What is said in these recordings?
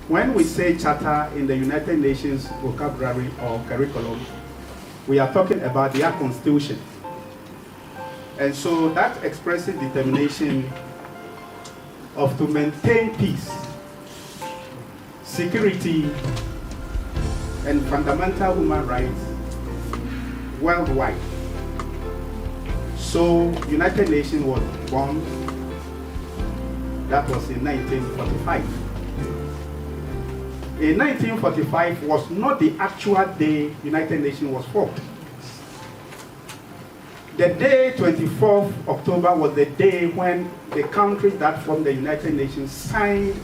When we say charter in the United Nations vocabulary or curriculum, we are talking about their constitution. And so that expresses determination of to maintain peace, security, and fundamental human rights worldwide. So United Nations was born, that was in 1945. In 1945 was not the actual day United Nations was formed. The day 24th October was the day when the countries that formed the United Nations signed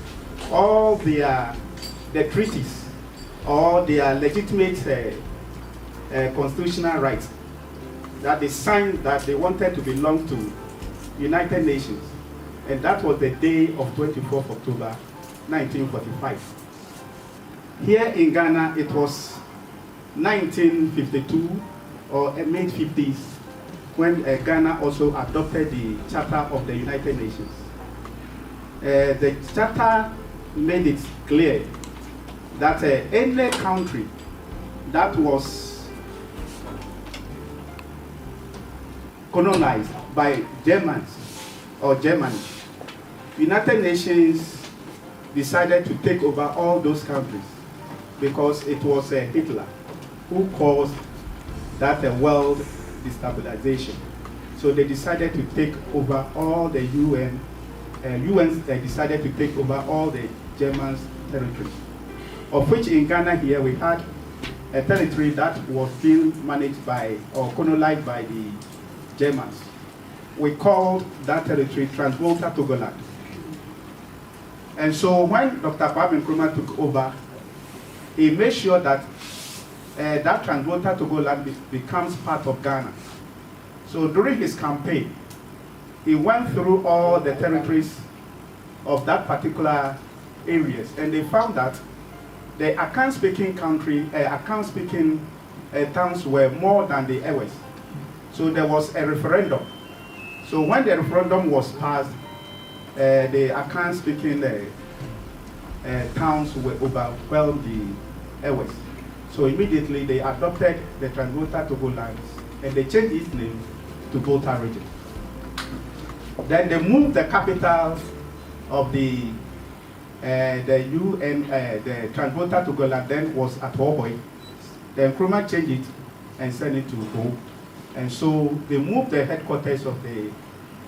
all the treaties or their legitimate constitutional rights that they signed that they wanted to belong to United Nations. And that was the day of 24th October 1945. Here in Ghana, it was 1952 or mid-50s when Ghana also adopted the Charter of the United Nations. The Charter made it clear that any country that was colonized by Germans or Germany, United Nations decided to take over all those countries because it was Hitler who caused that world destabilization. So they decided to take over all the UN decided to take over all the German territories, of which in Ghana here we had a territory that was being managed by or colonized by the Germans. We called that territory Transvolta Togoland. And so when Dr. Kwame Nkrumah took over, he made sure that that Transvolta Togoland becomes part of Ghana. So during his campaign, he went through all the territories of that particular areas, and they found that the Akan-speaking towns were more than the Ewes. So there was a referendum. So when the referendum was passed, the Akan-speaking towns were overwhelmed the Ewes. So immediately they adopted the Transvolta Togolands and they changed its name to Volta region. Then they moved the capital of the Transvolta Togoland then was at Hohoe. Then Nkrumah changed it and sent it to Ho. And so they moved the headquarters of the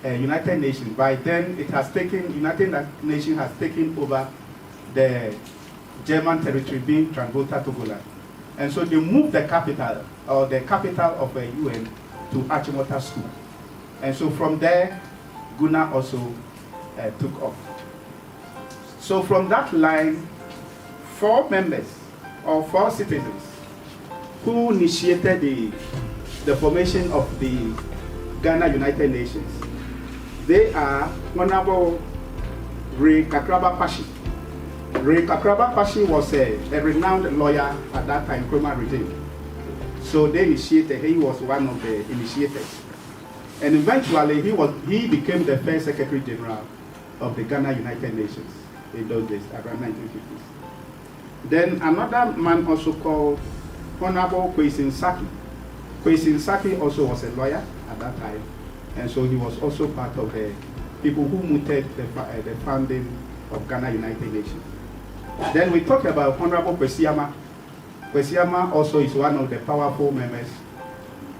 United Nations. By then, United Nations has taken over the German territory, being Transvolta Togoland. And so they moved the capital, or the capital of the UN, to Achimota School. And so from there, Guna also took off. So from that line, 4 members, or 4 citizens, who initiated the formation of the Ghana United Nations. They are Honorable Ray Kakraba Pashi. Ray Kakraba Pashi was a renowned lawyer at that time, Nkrumah regime. So they initiated, he was one of the initiators. And eventually he became the first Secretary General of the Ghana United Nations in those days, around 1950s. Then another man also called Honorable Kwesi Saki. Kwesi Saki also was a lawyer at that time, and so he was also part of the people who mooted the founding of Ghana United Nations. Then we talk about Honorable Kwesiama. Kwesiama also is one of the powerful members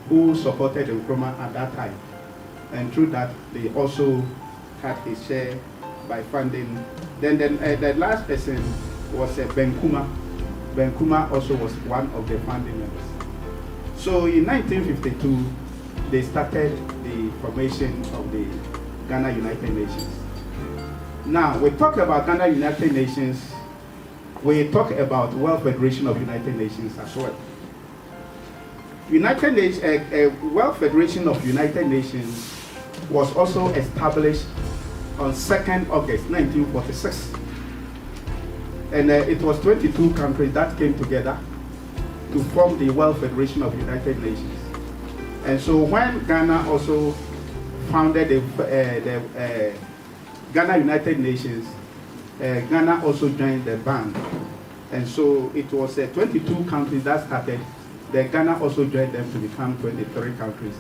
who supported Nkrumah at that time, and through that they also had his share by funding. Then the last person was Ben Kuma. Ben Kuma also was one of the founding members. So in 1952, they started the formation of the Ghana United Nations. Now, we talk about Ghana United Nations, we talk about World Federation of United Nations as well. World Federation of United Nations was also established on 2nd August 1946. And it was 22 countries that came together to form the World Federation of United Nations. And so when Ghana also founded the Ghana United Nations, Ghana also joined the band. And so it was 22 countries that started. Then Ghana also joined them to become 23 countries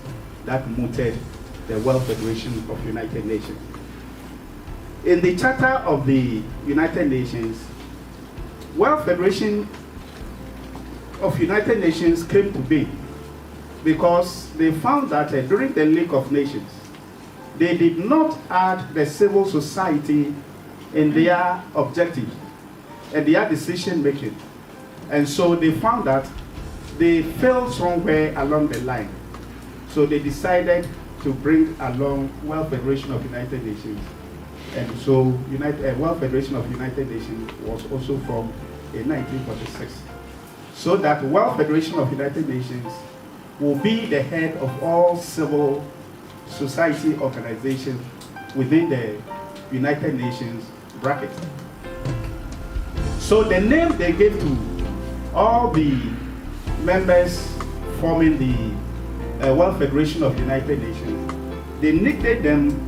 that mooted the World Federation of United Nations. In the Charter of the United Nations, World Federation of United Nations came to be because they found that during the League of Nations, they did not add the civil society in their objectives and their decision making. And so they found that they failed somewhere along the line. So they decided to bring along World Federation of United Nations. And so World Federation of United Nations was also formed in 1946. So that World Federation of United Nations will be the head of all civil society organizations within the United Nations bracket. So the name they gave to all the members forming the World Federation of United Nations, they nicknamed them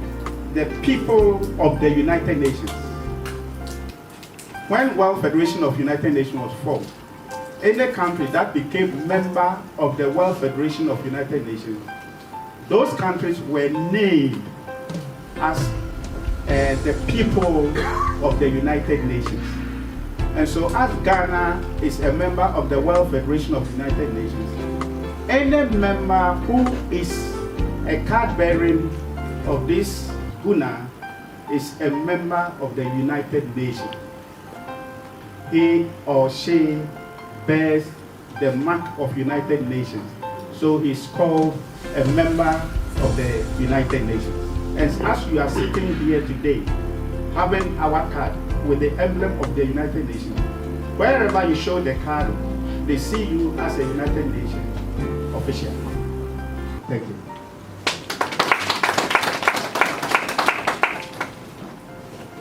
the people of the United Nations. When World Federation of United Nations was formed, any country that became member of the World Federation of United Nations, those countries were named as the people of the United Nations. And so as Ghana is a member of the World Federation of United Nations, any member who is a card bearing of this Guna is a member of the United Nations. He or she bears the mark of United Nations. So he's called a member of the United Nations. And as you are sitting here today, having our card with the emblem of the United Nations, wherever you show the card, they see you as a United Nations official. Thank you.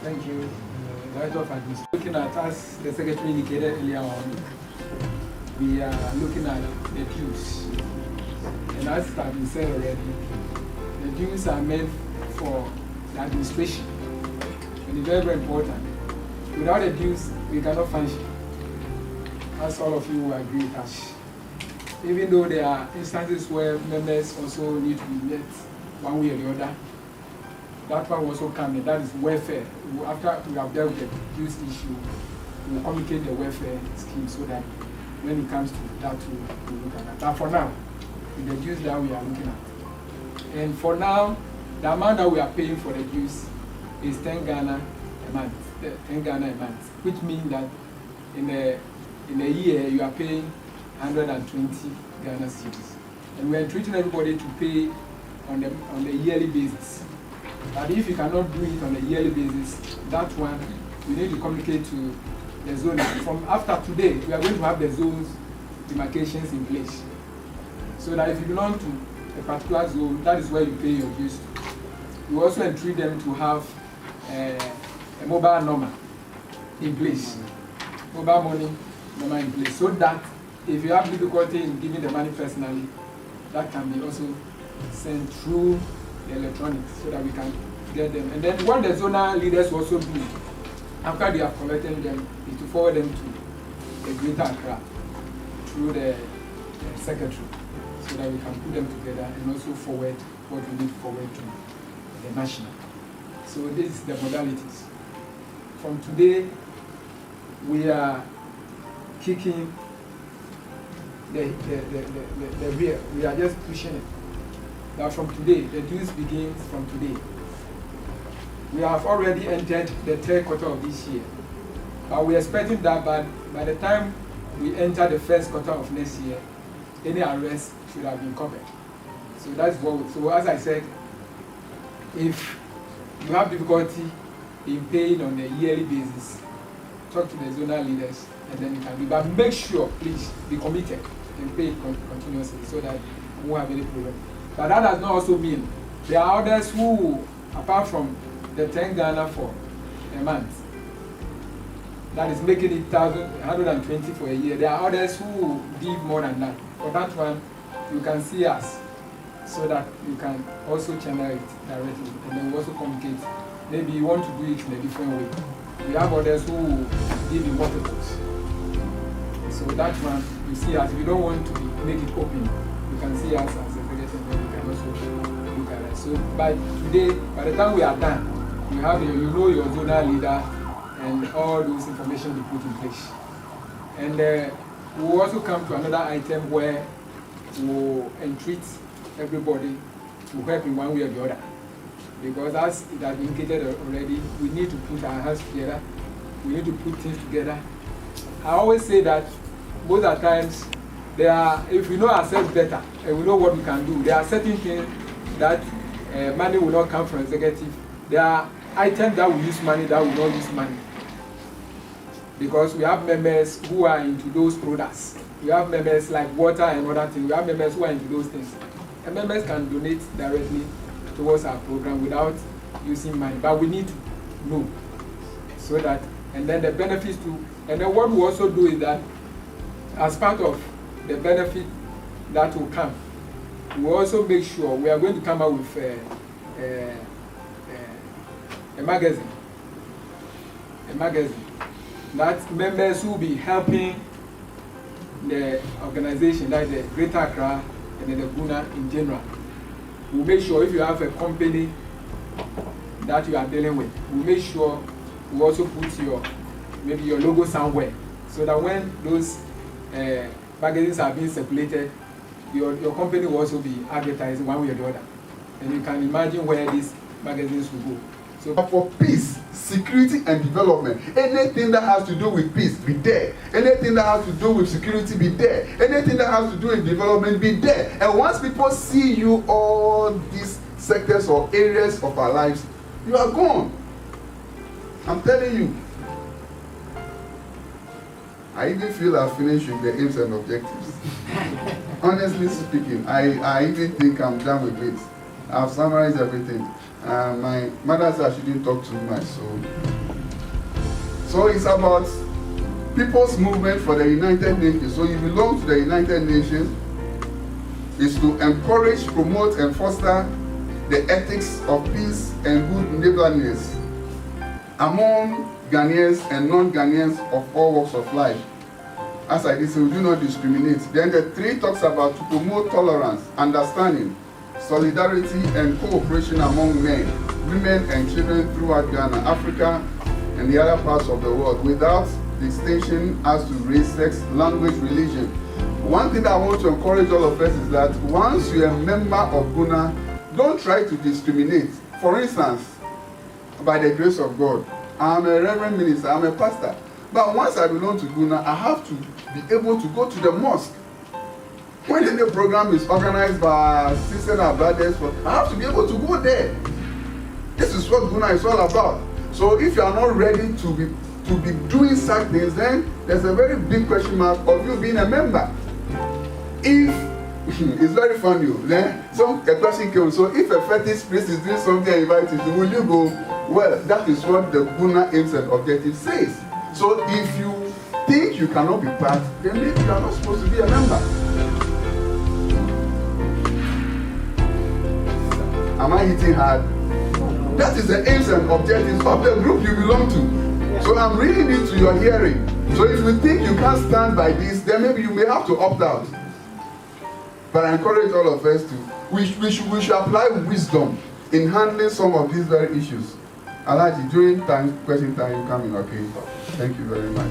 Thank you, Director of Administration. Looking at us, the Secretary indicated earlier on, we are looking at the dues. And as has been said already, the dues are meant for the administration. And it's very, very important. Without the dues, we cannot function. As all of you will agree with us. Even though there are instances where members also need to be met one way or the other, that one will also come in. That is welfare. After we have dealt with the dues issue, we will communicate the welfare scheme so that when it comes to that, we look at that. But for now, the dues that we are looking at. And for now, the amount that we are paying for the dues is 10 Ghana a month. 10 Ghana a month, which means that in a year you are paying 120 Ghana cedis. And we are treating everybody to pay on a yearly basis. But if you cannot do it on a yearly basis, that one we need to communicate to the zone. From after today, we are going to have the zones demarcations in place. So that if you belong to a particular zone, that is where you pay your dues. We also entreat them to have a mobile number in place. Mobile money number in place. So that if you have difficulty in giving the money personally, that can be also sent through the electronics so that we can get them. And then what the zonal leaders also do after they have collected them is to forward them to the Greater Accra through the secretary so that we can put them together and also forward what we need forward to the national. So this is the modalities. From today, we are kicking the rear. We are just pushing it. Now from today, the dues begins from today. We have already entered the third quarter of this year. But we are expecting that by the time we enter the first quarter of next year, any arrest should have been covered. So that's what. So as I said, if you have difficulty in paying on a yearly basis, talk to the zonal leaders and then you can do. But make sure, please, be committed and pay continuously so that we won't have any problem. But that does not also mean there are others who, apart from the 10 Ghana for a month, that is making it 120 for a year. There are others who give more than that. For that one, you can see us so that you can also channel it directly and then also communicate. Maybe you want to do it in a different way. We have others who will give in multiples. So that one, you see us, we don't want to make it open. You can see us as a executive, and you can also look at it. So by today, by the time we are done, you have your, you know your zonal leader and all those information we put in place. And we will also come to another item where we will entreat everybody to help in one way or the other. Because as it has been indicated already, we need to put our hands together. We need to put things together. I always say that most of the times, there are, if we know ourselves better and we know what we can do, there are certain things that money will not come from executive. There are items that will use money that will not use money. Because we have members who are into those products. We have members like water and other things. We have members who are into those things. And members can donate directly towards our program without using money. But we need to know so that, and then the benefits too. And then what we also do is that as part of the benefit that will come, we also make sure we are going to come out with a magazine. A magazine that members will be helping the organization, like the Greater Accra and then the Guna in general. We'll make sure if you have a company that you are dealing with, we'll make sure we also put your, maybe your logo somewhere, so that when those magazines are being circulated, your company will also be advertised one way or the other. And you can imagine where these magazines will go. So for peace, security and development, anything that has to do with peace, be there. Anything that has to do with security, be there. Anything that has to do with development, be there. And once people see you, all these sectors or areas of our lives, you are gone. I'm telling you. I even feel I've finished with the aims and objectives. Honestly speaking, I even think I'm done with it. I've summarized everything. My mother said I shouldn't talk too much, so it's about people's movement for the United Nations. So you belong to the United Nations. Is to encourage, promote, and foster the ethics of peace and good neighborliness among Ghanaians and non-Ghanaians of all walks of life. As I did say, we do not discriminate. Then the 3 talks about to promote tolerance, understanding, solidarity and cooperation among men, women and children throughout Ghana, Africa, and the other parts of the world without distinction as to race, sex, language, religion. One thing that I want to encourage all of us is that once you're a member of Guna, don't try to discriminate. For instance, by the grace of God, I'm a reverend minister, I'm a pastor. But once I belong to Guna, I have to be able to go to the mosque. When any program is organized by sisters and brothers, I have to be able to go there. This is what Guna is all about. So if you are not ready to be doing such things, then there's a very big question mark of you being a member. If it's very funny, then a question came. So if a fetish priest is doing something and invite you, will you go? Well, that is what the Guna aims and objectives says. So if you think you cannot be part, then maybe you are not supposed to be a member. Am I hitting hard? That is the aims and objectives of the group you belong to. So I'm reading it to your hearing. So if you think you can't stand by this, then maybe you may have to opt out. But I encourage all of us to, we should apply wisdom in handling some of these very issues. Alaji, during question time, you come in, okay? Thank you very much.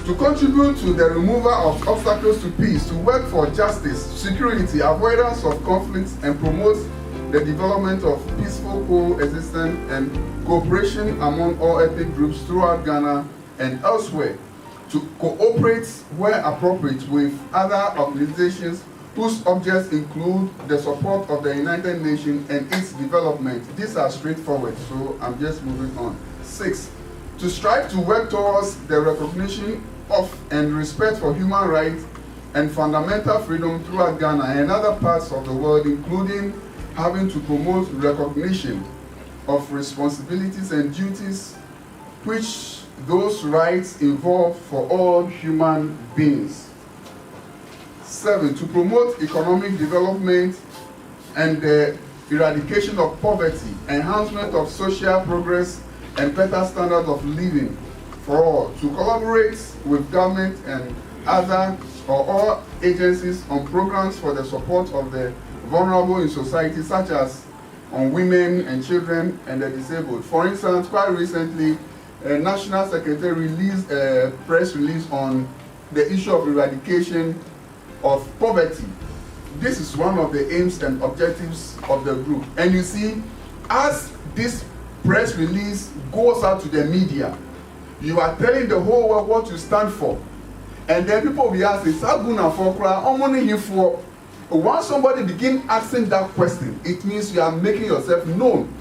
To contribute to the removal of obstacles to peace, to work for justice, security, avoidance of conflicts, and promote the development of peaceful coexistence and cooperation among all ethnic groups throughout Ghana and elsewhere. To cooperate where appropriate with other organizations whose objects include the support of the United Nations and its development. These are straightforward, so I'm just moving on. 6. To strive to work towards the recognition of and respect for human rights and fundamental freedom throughout Ghana and other parts of the world, including having to promote recognition of responsibilities and duties which those rights involve for all human beings. 7. To promote economic development and the eradication of poverty, enhancement of social progress, and better standard of living for all, to collaborate with government and other or all agencies on programs for the support of the vulnerable in society, such as on women and children and the disabled. For instance, quite recently, a National Secretary released a press release on the issue of eradication of poverty. This is one of the aims and objectives of the group. And you see, as this press release goes out to the media, you are telling the whole world what you stand for. And then people will be asking, Guna for Accra, how many here for? Once somebody begin asking that question, it means you are making yourself known.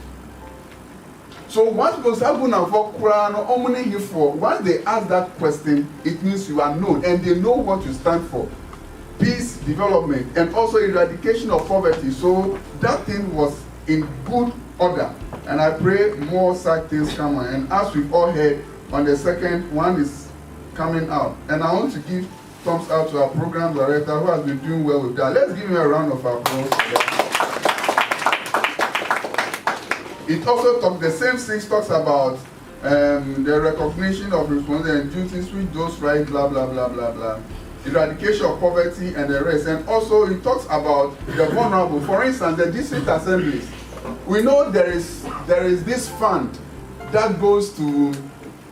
So once people say Guna for Accra, how many here for? Once they ask that question, it means you are known and they know what you stand for. Peace, development, and also eradication of poverty. So that thing was in good order. And I pray more such things come on. And as we've all heard, on the second one is coming out. And I want to give thumbs up to our program director who has been doing well with that. Let's give him a round of applause. It also talks, the same 6 talks about the recognition of responsibilities and duties with those rights, blah, blah, blah, blah, blah. Eradication of poverty and the rest. And also it talks about the vulnerable. For instance, the district assemblies. We know there is this fund that goes to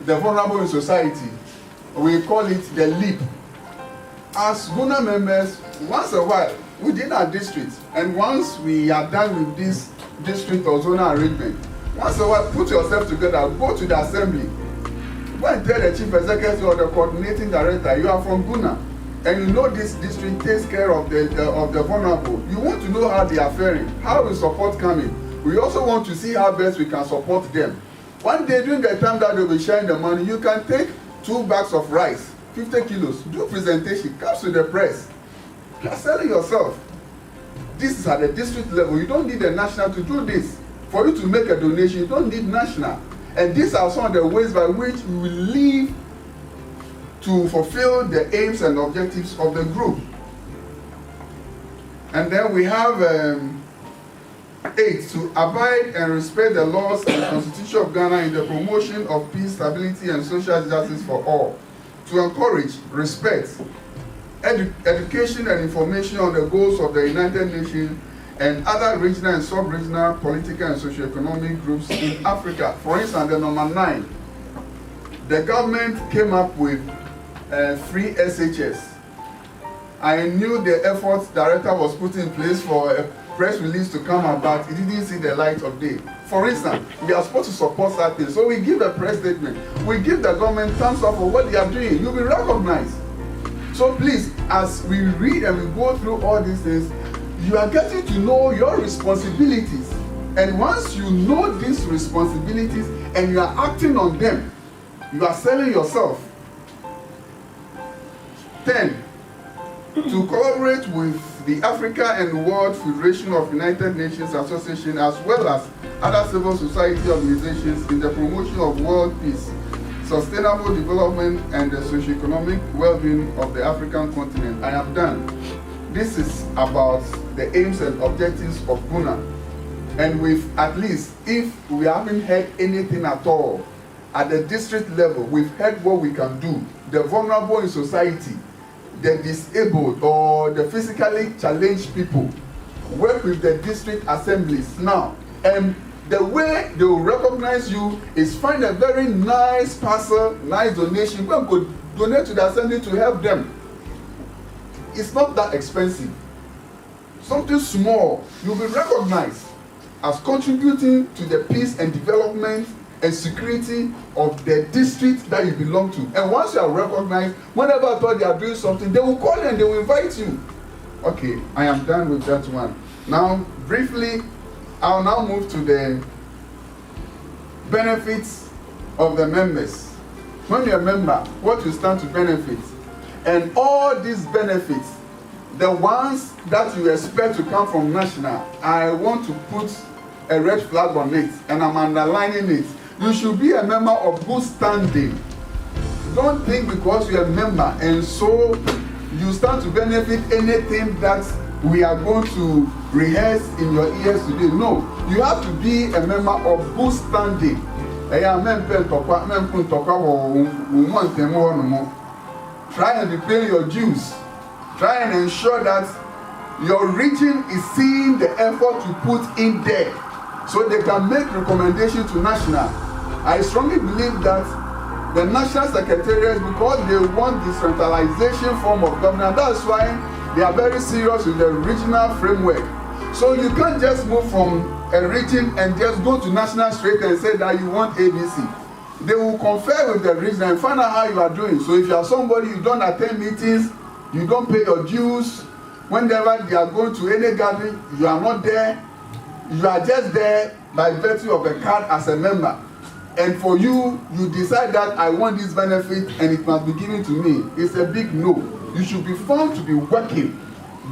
the vulnerable in society. We call it the LEAP. As Guna members, once a while, within our district, and once we are done with this district or zonal arrangement, once a while, put yourself together, go to the assembly, go and tell the chief executive or the coordinating director, you are from Guna, and you know this district takes care of the vulnerable. You want to know how they are faring, how we support coming. We also want to see how best we can support them. One day during the time that they'll be sharing the money, you can take 2 bags of rice, 50 kilos, do presentation, comes to the press. You are selling yourself. This is at the district level. You don't need the national to do this. For you to make a donation, you don't need national. And these are some of the ways by which we will live to fulfill the aims and objectives of the group. And then we have 8, to abide and respect the laws and the Constitution of Ghana in the promotion of peace, stability, and social justice for all. To encourage, respect, education and information on the goals of the United Nations and other regional and sub-regional political and socio-economic groups in Africa. For instance, the number 9, the government came up with free SHS. I knew the efforts director was put in place for a press release to come about, it didn't see the light of day. For instance, we are supposed to support that thing, so we give a press statement. We give the government thumbs up for what they are doing. You'll be recognized. So please, as we read and we go through all these things, you are getting to know your responsibilities. And once you know these responsibilities and you are acting on them, you are selling yourself. 10. To collaborate with the Africa and World Federation of United Nations Association as well as other civil society organizations in the promotion of world peace, sustainable development, and the socio-economic well-being of the African continent. I am done. This is about the aims and objectives of Guna. And with at least, if we haven't heard anything at all, at the district level, we've heard what we can do. The vulnerable in society, the disabled or the physically challenged people, work with the district assemblies now. And the way they will recognize you is find a very nice parcel, nice donation. Go and go donate to the assembly to help them. It's not that expensive. Something small, you'll be recognized as contributing to the peace and development and security of the district that you belong to. And once you are recognized, whenever I thought they are doing something, they will call you and they will invite you. Okay, I am done with that one. Now, briefly, I'll now move to the benefits of the members. When you're a member, what you stand to benefit. And all these benefits, the ones that you expect to come from national, I want to put a red flag on it, and I'm underlining it. You should be a member of good standing. Don't think because you're a member and so you stand to benefit anything that we are going to rehearse in your ears today. No, you have to be a member of good standing. Try and be paying your dues. Try and ensure that your region is seeing the effort you put in there, so they can make recommendation to national. I strongly believe that the national secretariats, because they want decentralization form of government, that's why they are very serious with the regional framework. So you can't just move from a region and just go to national straight and say that you want ABC. They will confer with the region and find out how you are doing. So if you are somebody, you don't attend meetings, you don't pay your dues, whenever they are going to any gathering, you are not there. You are just there by virtue of a card as a member. And for you, you decide that I want this benefit and it must be given to me. It's a big no. You should be found to be working,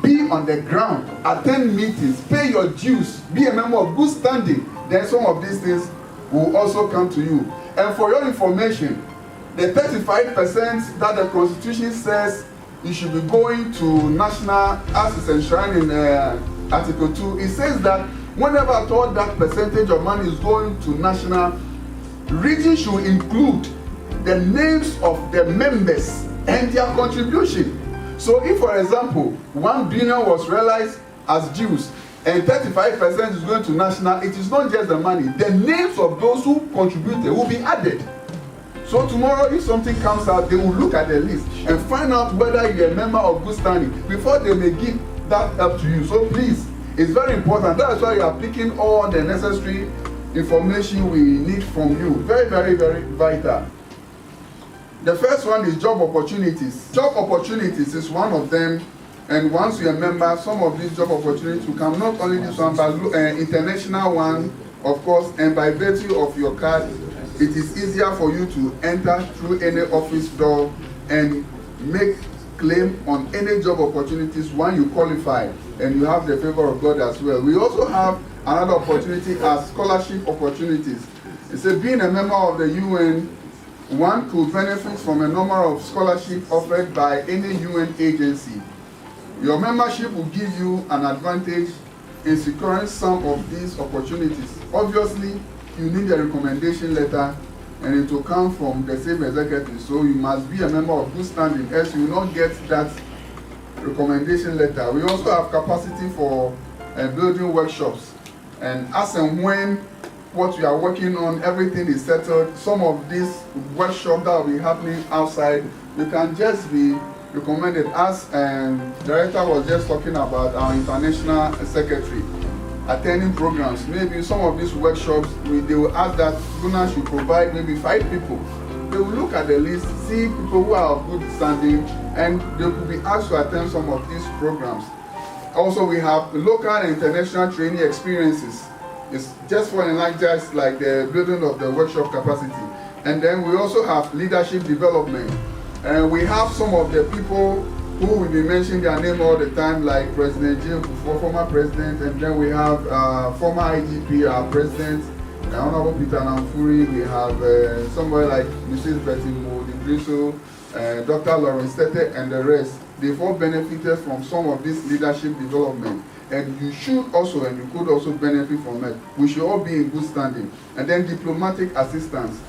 be on the ground, attend meetings, pay your dues, be a member of good standing. Then some of these things will also come to you. And for your information, the 35% that the Constitution says you should be going to national, as is enshrined in Article 2, it says that whenever at all that percentage of money is going to national, region should include the names of the members and their contribution. So if, for example, 1 billion was realized as dues and 35% is going to national, it is not just the money. The names of those who contributed will be added. So tomorrow, if something comes out, they will look at the list and find out whether you're a member of good standing before they may give that help to you. So please, it's very important. That's why you are picking all the necessary information we need from you. Very, very, very vital. The first one is job opportunities. Job opportunities is one of them. And once you're a member, some of these job opportunities will come, not only this one, but international one, of course, and by virtue of your card, it is easier for you to enter through any office door and make claim on any job opportunities when you qualify and you have the favor of God as well. We also have another opportunity as scholarship opportunities. It's a being a member of the UN, one could benefit from a number of scholarships offered by any UN agency. Your membership will give you an advantage in securing some of these opportunities. Obviously, you need a recommendation letter and it will come from the same executive. So you must be a member of good standing, else you will not get that recommendation letter. We also have capacity for building workshops. And as and when what we are working on, everything is settled, some of these workshops that will be happening outside, you can just be recommended. As director was just talking about our international secretary attending programs, maybe some of these workshops they will ask that Guna should provide maybe 5 people. They will look at the list, see people who are of good standing, and they will be asked to attend some of these programs. Also, we have local and international training experiences. It's just for just like the building of the workshop capacity. And then we also have leadership development. And we have some of the people who will be mentioning their name all the time, like President Jim, former president, and then we have former IGP, our president, Honorable Peter Namfuri. We have somebody like Mrs. Betty Modibriso, Dr. Lawrence Tete, and the rest. They've all benefited from some of this leadership development. And you should also, and you could also benefit from it. We should all be in good standing. And then diplomatic assistance.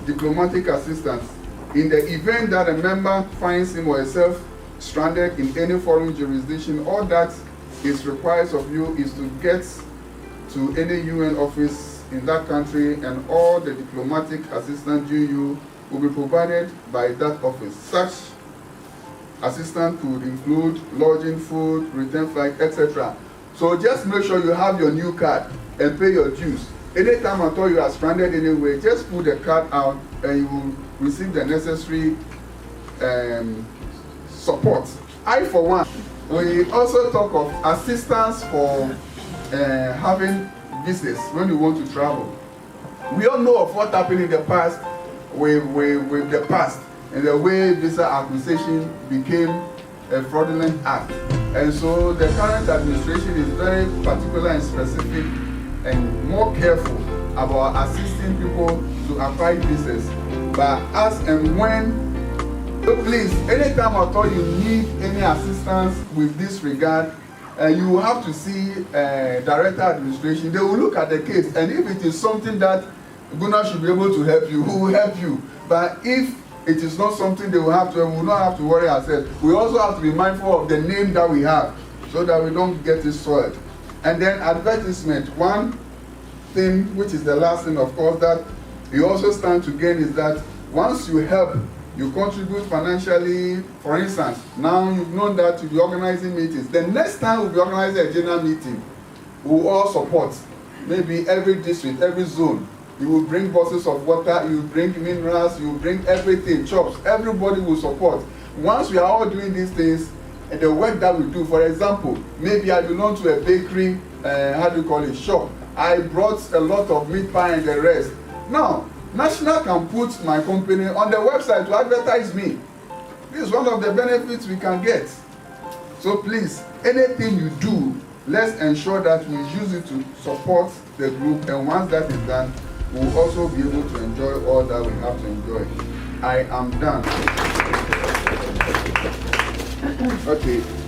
Diplomatic assistance. In the event that a member finds him or herself stranded in any foreign jurisdiction, all that is required of you is to get to any UN office in that country, and all the diplomatic assistance due will be provided by that office. Such assistance could include lodging, food, return flight, etc. So just make sure you have your new card and pay your dues. Anytime at all you are stranded anywhere, just put the card out and you will receive the necessary support. I, for one, we also talk of assistance for having visas when you want to travel. We all know of what happened in the past with the past and the way visa acquisition became a fraudulent act. And so the current administration is very particular and specific and more careful about assisting people to acquire visas. But as and when, so please, anytime at all you need any assistance with this regard, you will have to see director administration. They will look at the case, and if it is something that Guna should be able to help you. Who will help you? But if it is not something they will have to, we will not have to worry ourselves. We also have to be mindful of the name that we have, so that we don't get it soiled. And then advertisement. One thing, which is the last thing, of course, that you also stand to gain is that once you help, you contribute financially. For instance, now you've known that you'll be organizing meetings. The next time we'll be organizing a general meeting, we'll all support. Maybe every district, every zone. You will bring bottles of water, you will bring minerals, you will bring everything, chops. Everybody will support. Once we are all doing these things, and the work that we do, for example, maybe I belong to a bakery, shop. I brought a lot of meat pie and the rest. Now, National can put my company on the website to advertise me. This is one of the benefits we can get. So please, anything you do, let's ensure that we use it to support the group, and once that is done, we'll also be able to enjoy all that we have to enjoy. I am done. Okay.